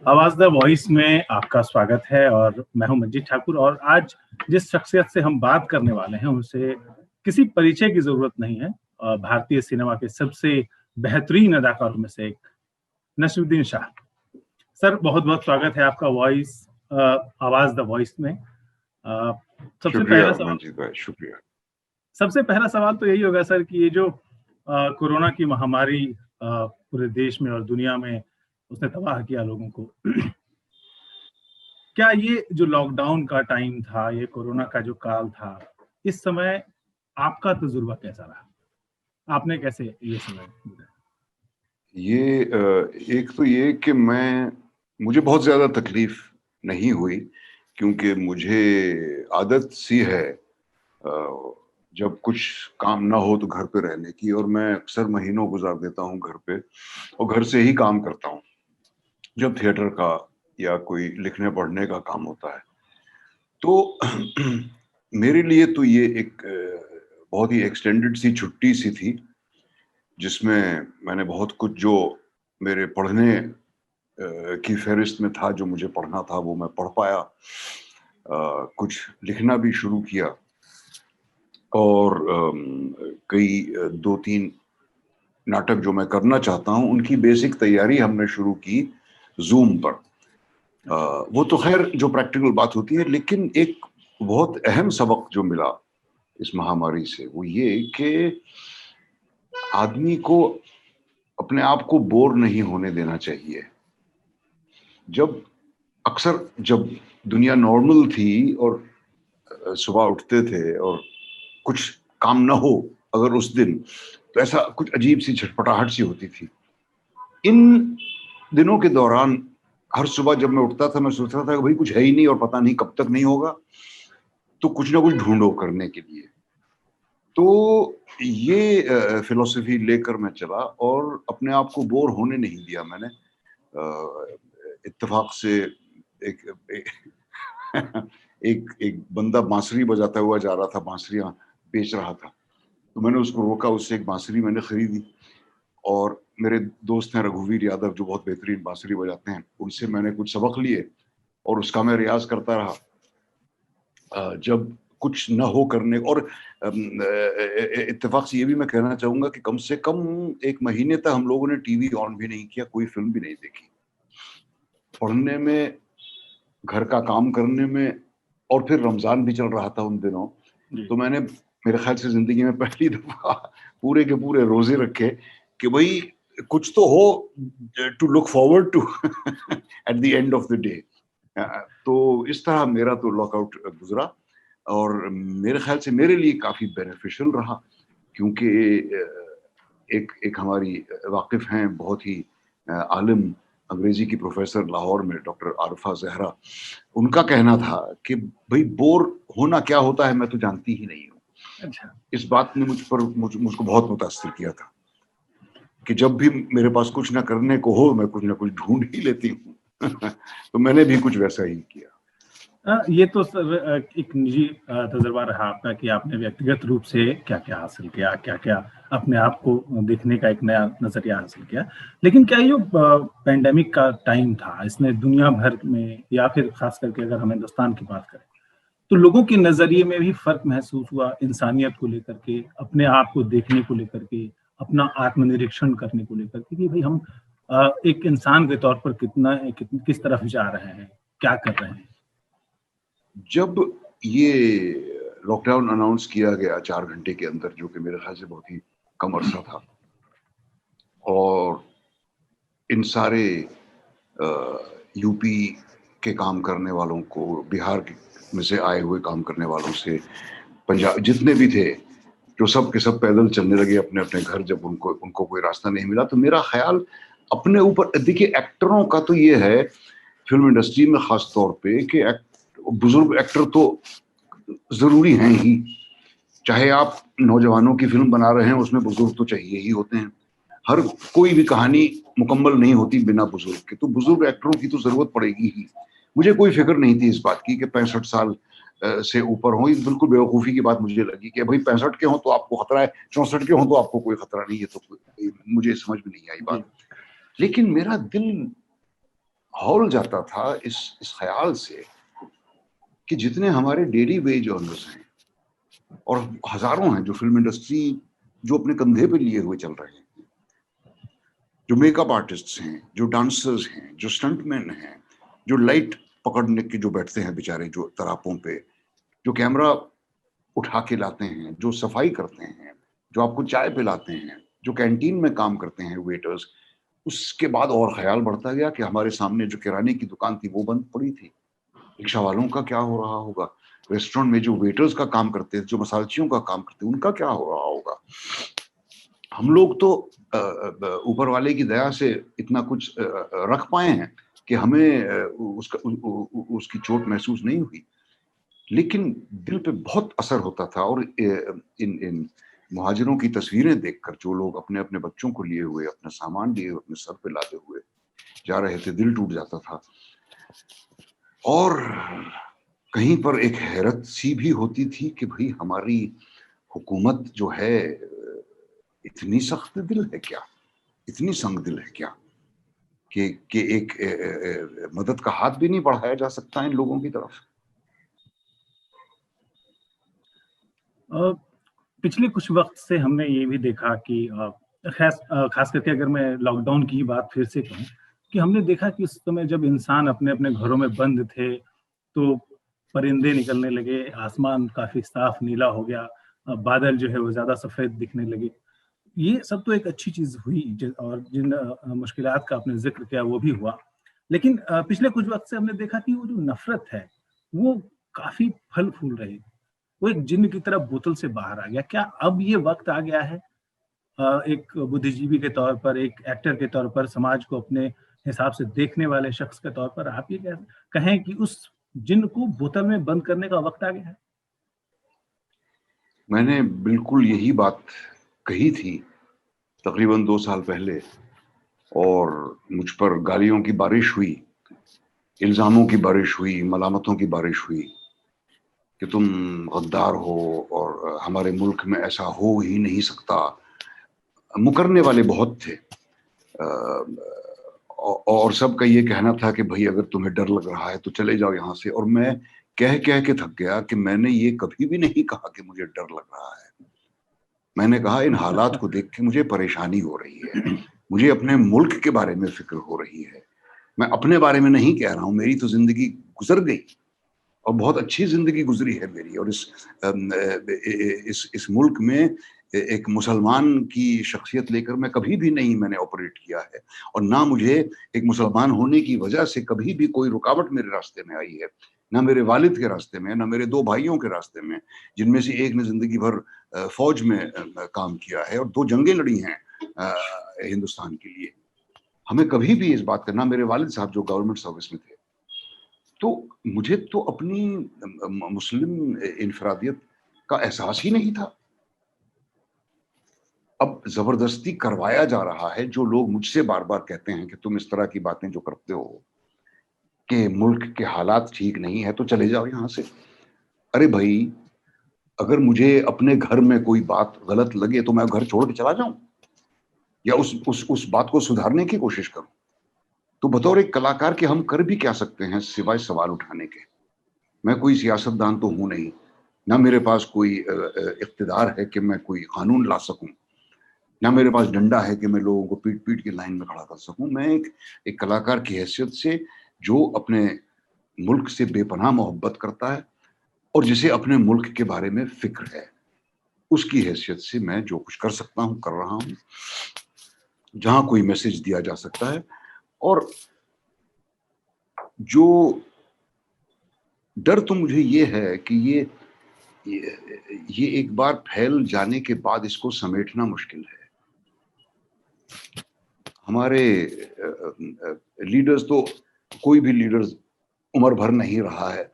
आवाज the voice में आपका स्वागत है और मैं हूं मंजीत ठाकुर। और आज जिस शख्सियत से हम बात करने वाले हैं उनसे किसी परिचय की जरूरत नहीं है। भारतीय सिनेमा के सबसे बेहतरीन अदाकारों में से एक नसीरुद्दीन शाह। सर, बहुत बहुत स्वागत है आपका वॉइस आवाज द वॉइस में। सबसे शुक्रिया पहला सवाल मंजीत भाई, शुक्रिया। सबसे पहला सवाल तो यही होगा सर कि ये जो कोरोना की महामारी पूरे देश में और दुनिया में उसने तबाह किया लोगों को, क्या ये जो लॉकडाउन का टाइम था, ये कोरोना का जो काल था, इस समय आपका तजुर्बा कैसा रहा? आपने कैसे ये समय गुजारा? ये एक तो ये कि मुझे बहुत ज्यादा तकलीफ नहीं हुई, क्योंकि मुझे आदत सी है जब कुछ काम ना हो तो घर पे रहने की, और मैं अक्सर महीनों गुजार देता हूँ घर पे और घर से ही काम करता हूँ जब थिएटर का या कोई लिखने पढ़ने का काम होता है। तो मेरे लिए तो ये एक बहुत ही एक्सटेंडेड सी छुट्टी सी थी, जिसमें मैंने बहुत कुछ जो मेरे पढ़ने की फहरिस्त में था, जो मुझे पढ़ना था, वो मैं पढ़ पाया। कुछ लिखना भी शुरू किया और कई 2-3 नाटक जो मैं करना चाहता हूँ उनकी बेसिक तैयारी हमने शुरू की जूम पर। वो तो खैर जो प्रैक्टिकल बात होती है, लेकिन एक बहुत अहम सबक जो मिला इस महामारी से वो ये कि आदमी को अपने आप को बोर नहीं होने देना चाहिए। जब दुनिया नॉर्मल थी और सुबह उठते थे और कुछ काम ना हो अगर उस दिन, तो ऐसा कुछ अजीब सी छटपटाहट सी होती थी। इन दिनों के दौरान हर सुबह जब मैं उठता था, मैं सोचता था कि भाई कुछ है ही नहीं और पता नहीं कब तक नहीं होगा, तो कुछ ना कुछ ढूंढो करने के लिए। तो ये फिलॉसफी लेकर मैं चला और अपने आप को बोर होने नहीं दिया मैंने। इत्तेफाक से एक एक बंदा बांसुरी बजाता हुआ जा रहा था, बांसुरियां बेच रहा था, तो मैंने उसको रोका, उससे एक बांसुरी मैंने खरीदी और मेरे दोस्त हैं रघुवीर यादव जो बहुत बेहतरीन बांसुरी बजाते हैं, उनसे मैंने कुछ सबक लिए और उसका मैं रियाज करता रहा। जब कुछ न हो करने, और इत्तेफाक से ये भी मैं कहना चाहूंगा कि कम से कम 1 महीने तक हम लोगों ने टीवी ऑन भी नहीं किया, कोई फिल्म भी नहीं देखी। पढ़ने में, घर का काम करने में, और फिर रमजान भी चल रहा था उन दिनों, तो मैंने मेरे ख्याल से जिंदगी में पहली दफा पूरे के पूरे रोजे रखे कि भाई कुछ तो हो to look forward to at the end of the day. तो इस तरह मेरा तो लॉकआउट गुजरा और मेरे ख्याल से मेरे लिए काफी बेनिफिशियल रहा, क्योंकि एक हमारी वाकिफ हैं बहुत ही आलिम अंग्रेजी की प्रोफेसर लाहौर में, डॉक्टर आरिफा जहरा, उनका कहना था कि भाई बोर होना क्या होता है मैं तो जानती ही नहीं हूँ। अच्छा। इस बात ने मुझको बहुत मुतासिर किया था कि जब भी मेरे पास कुछ ना करने को हो मैं कुछ ना कुछ ढूंढ ही लेती हूँ। तो मैंने भी कुछ वैसा ही किया। ये तो सर एक निजी तजुर्बा रहा आपका कि आपने व्यक्तिगत रूप से क्या क्या हासिल किया, क्या क्या अपने आप को देखने का एक नया नजरिया हासिल किया। लेकिन क्या ये पैंडेमिक का टाइम था, इसने दुनिया भर में या फिर खास करके अगर हम हिंदुस्तान की बात करें तो लोगों के नजरिए में भी फर्क महसूस हुआ, इंसानियत को लेकर के, अपने आप को देखने को लेकर के, अपना आत्मनिरीक्षण करने को लेकर के कि भाई हम एक इंसान के तौर पर किस तरफ जा रहे हैं, क्या कर रहे हैं। जब ये लॉकडाउन अनाउंस किया गया 4 घंटे के अंदर, जो कि मेरे ख्याल से बहुत ही कम अरसा था, और इन सारे यूपी के काम करने वालों को, बिहार में से आए हुए काम करने वालों से, पंजाब जितने भी थे, जो सब के सब पैदल चलने लगे अपने अपने घर, जब उनको कोई रास्ता नहीं मिला, तो मेरा ख्याल अपने ऊपर, देखिए एक्टरों का तो ये है फिल्म इंडस्ट्री में खास तौर पे कि बुजुर्ग एक्टर तो जरूरी हैं ही, चाहे आप नौजवानों की फिल्म बना रहे हैं उसमें बुजुर्ग तो चाहिए ही होते हैं। हर कोई भी कहानी मुकम्मल नहीं होती बिना बुजुर्ग के, तो बुजुर्ग एक्टरों की तो जरूरत पड़ेगी ही। मुझे कोई फिक्र नहीं थी इस बात की कि 65 साल से ऊपर हो, बिल्कुल बेवकूफ़ी की बात मुझे लगी कि भाई 65 के हों तो आपको खतरा है, 64 के हों तो आपको कोई खतरा नहीं है, तो मुझे समझ में नहीं आई बात। लेकिन मेरा दिल हौल जाता था इस ख्याल से कि जितने हमारे डेली वेज अर्नर्स हैं और हजारों हैं जो फिल्म इंडस्ट्री जो अपने कंधे पे लिए हुए चल रहे हैं, जो मेकअप आर्टिस्ट्स हैं, जो डांसर्स हैं, जो स्टंटमैन हैं, जो लाइट पकड़ने के जो बैठते हैं बेचारे जो तरापों पे, जो कैमरा उठा के लाते हैं, जो सफाई करते हैं, जो आपको चाय पिलाते हैं, जो कैंटीन में काम करते हैं वेटर्स, उसके बाद और ख्याल बढ़ता गया कि हमारे सामने जो किराने की दुकान थी वो बंद पड़ी थी, रिक्शा वालों का क्या हो रहा होगा, रेस्टोरेंट में जो वेटर्स का काम करते हैं, जो मसालचियों का काम करते हैं, उनका क्या हो रहा होगा। हम लोग तो ऊपर वाले की दया से इतना कुछ रख पाए हैं कि हमें उसकी चोट महसूस नहीं हुई, लेकिन दिल पे बहुत असर होता था। और इन मुहाजिरों की तस्वीरें देखकर जो लोग अपने अपने बच्चों को लिए हुए, अपना सामान लिए हुए, अपने सर पे लादे हुए जा रहे थे, दिल टूट जाता था। और कहीं पर एक हैरत सी भी होती थी कि भाई हमारी हुकूमत जो है इतनी सख्त दिल है क्या, इतनी संग दिल है क्या कि एक मदद का हाथ भी नहीं बढ़ाया जा सकता इन लोगों की तरफ। पिछले कुछ वक्त से हमने ये भी देखा कि खास करके अगर मैं लॉकडाउन की बात फिर से कहूँ कि हमने देखा कि उस समय जब इंसान अपने अपने घरों में बंद थे तो परिंदे निकलने लगे, आसमान काफी साफ नीला हो गया, बादल जो है वो ज्यादा सफेद दिखने लगे। ये सब तो एक अच्छी चीज हुई और जिन मुश्किलात का आपने जिक्र किया वो भी हुआ। लेकिन पिछले कुछ वक्त से हमने देखा कि वो जो नफरत है वो काफी फल फूल रही, वो एक जिन्न की तरह बोतल से बाहर आ गया। क्या अब ये वक्त आ गया है एक बुद्धिजीवी के तौर पर, एक एक्टर के तौर पर, समाज को अपने हिसाब से देखने वाले शख्स के तौर पर आप ये कहें कि उस जिन्न को बोतल में बंद करने का वक्त आ गया है? मैंने बिल्कुल यही बात कही थी तकरीबन 2 साल पहले, और मुझ पर गालियों की बारिश हुई, इल्जामों की बारिश हुई, मलामतों की बारिश हुई कि तुम गद्दार हो और हमारे मुल्क में ऐसा हो ही नहीं सकता। मुकरने वाले बहुत थे और सबका ये कहना था कि भाई अगर तुम्हें डर लग रहा है तो चले जाओ यहाँ से। और मैं कह कह के थक गया कि मैंने ये कभी भी नहीं कहा कि मुझे डर लग रहा है। मैंने कहा इन हालात को देख के मुझे परेशानी हो रही है, मुझे अपने मुल्क के बारे में फिक्र हो रही है। मैं अपने बारे में नहीं कह रहा हूँ, मेरी तो जिंदगी गुजर गई और बहुत अच्छी जिंदगी गुजरी है मेरी। और इस मुल्क में एक मुसलमान की शख्सियत लेकर मैं कभी भी नहीं मैंने ऑपरेट किया है, और ना मुझे एक मुसलमान होने की वजह से कभी भी कोई रुकावट मेरे रास्ते में आई है, ना मेरे वालिद के रास्ते में, ना मेरे 2 भाइयों के रास्ते में, जिनमें से एक ने जिंदगी भर फौज में काम किया है और 2 जंगें लड़ी हैं हिंदुस्तान के लिए। हमें कभी भी इस बात का, ना मेरे वालिद साहब जो गवर्नमेंट सर्विस में थे। तो मुझे तो अपनी मुस्लिम इनफरादियत का एहसास ही नहीं था। अब जबरदस्ती करवाया जा रहा है। जो लोग मुझसे बार-बार कहते हैं कि तुम इस तरह की बातें जो करते हो कि मुल्क के हालात ठीक नहीं है तो चले जाओ यहाँ से। अरे भाई, अगर मुझे अपने घर में कोई बात गलत लगे तो मैं घर छोड़ के चला जाऊँ या उस बात को सुधारने की कोशिश करूँ। तो बतौर एक कलाकार के हम कर भी क्या सकते हैं सिवाय सवाल उठाने के। मैं कोई सियासतदान तो हूँ नहीं, ना मेरे पास कोई इख्तिदार है कि मैं कोई कानून ला सकूं, ना मेरे पास डंडा है कि मैं लोगों को पीट-पीट के लाइन में खड़ा कर सकूं। मैं एक कलाकार की हैसियत से जो अपने मुल्क से बेपनाह मोहब्बत करता है और जिसे अपने मुल्क के बारे में फ़िक्र है, उसकी हैसियत से मैं जो कुछ कर सकता हूँ, कर रहा हूँ। जहाँ कोई मैसेज दिया जा सकता है। और जो डर तो मुझे ये है कि ये एक बार फैल जाने के बाद इसको समेटना मुश्किल है। हमारे लीडर्स तो, कोई भी लीडर्स उम्र भर नहीं रहा है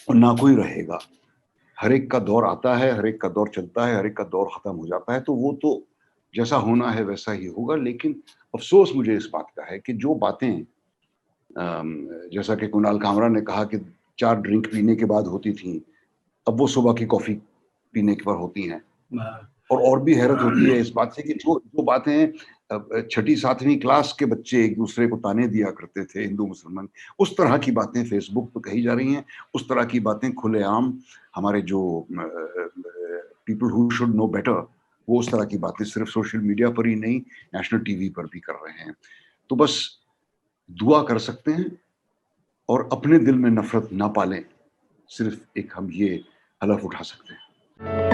और ना कोई रहेगा। हर एक का दौर आता है, हर एक का दौर चलता है, हर एक का दौर खत्म हो जाता है। तो वो तो जैसा होना है वैसा ही होगा। लेकिन अफसोस मुझे इस बात का है कि जो बातें जैसा कि कुणाल कामरा ने कहा कि 4 ड्रिंक पीने के बाद होती थी, अब वो सुबह की कॉफी पीने के बाद होती हैं। और भी हैरत होती है इस बात से कि जो जो बातें छठी सातवीं क्लास के बच्चे एक दूसरे को ताने दिया करते थे, हिंदू मुसलमान, उस तरह की बातें फेसबुक पे कही जा रही हैं। उस तरह की बातें खुलेआम हमारे जो people who should know better, वो उस तरह की बातें सिर्फ सोशल मीडिया पर ही नहीं, नेशनल टीवी पर भी कर रहे हैं। तो बस दुआ कर सकते हैं और अपने दिल में नफरत ना पालें, सिर्फ एक हम ये हलफ उठा सकते हैं।